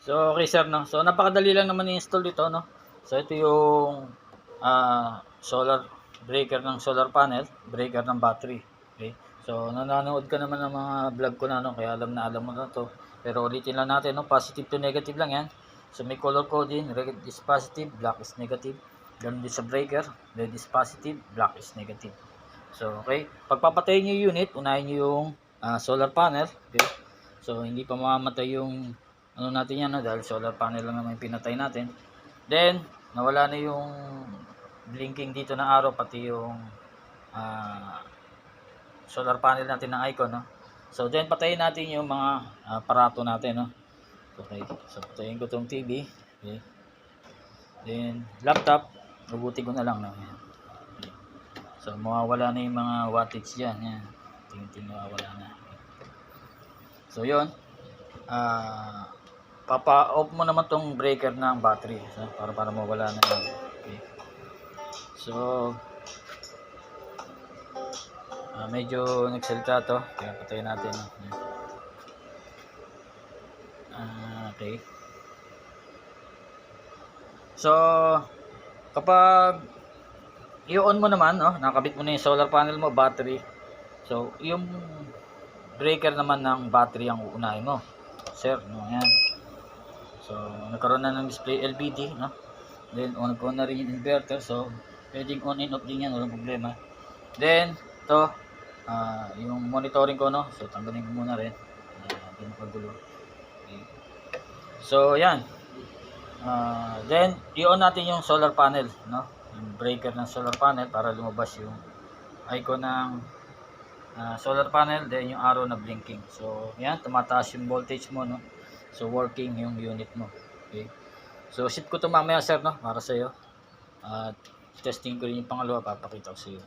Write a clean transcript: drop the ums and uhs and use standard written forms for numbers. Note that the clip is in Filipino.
So, okay sir, no? So, napakadali lang naman i-install dito, no? So, ito yung solar breaker ng solar panel, breaker ng battery. Okay? So, nanonood ka naman ng mga vlog ko na, no? Kaya alam mo na to. Pero ulitin lang natin, no? Positive to negative lang yan. So, may color coding, red is positive, black is negative. Ganun din sa breaker, red is positive, black is negative. So, okay. Pagpapatayin nyo yung unit, unahin nyo yung solar panel. Okay. So, hindi pa mamamatay yung ano natin yan, no? Dahil solar panel lang naman yung pinatay natin. Then, nawala na yung blinking dito na araw, pati yung solar panel natin ng icon, no? So, then, patayin natin yung mga aparato natin, no? Okay. So, patayin ko tong TV. Okay. Then, laptop, mabuti ko na lang, no? Ayan. Okay. So, mawawala na yung mga wattage dyan. Yan. Tingin-tingin mawawala na. Okay. So, yun. Papa-off mo naman tong breaker ng battery, so, para mawala na yun. Okay. So, medyo nagsalita to, kaya patayin natin. Okay. So, kapag i-on mo naman, no, nakabit mo na yung solar panel mo, battery. So, yung breaker naman ng battery ang uunahin mo. Sir, no, yan. So, nagkaroon na ng display LBD, no? Then, on ko na rin yung inverter. So, pwedeng on and off din yan, walang problema. Then, ito, yung monitoring ko, no? So, tanggalin ko muna rin. Hindi mapagulo. Okay. So, yan. Then, i-on natin yung solar panel, no? Yung breaker ng solar panel para lumabas yung icon ng solar panel, then yung arrow na blinking. So, yan, tumataas yung voltage mo, no? So, working yung unit mo. Okay. So, ship ko ito mamaya, sir, no? Para sa iyo. At testing ko rin yung pangalawa, papakita ko sa iyo.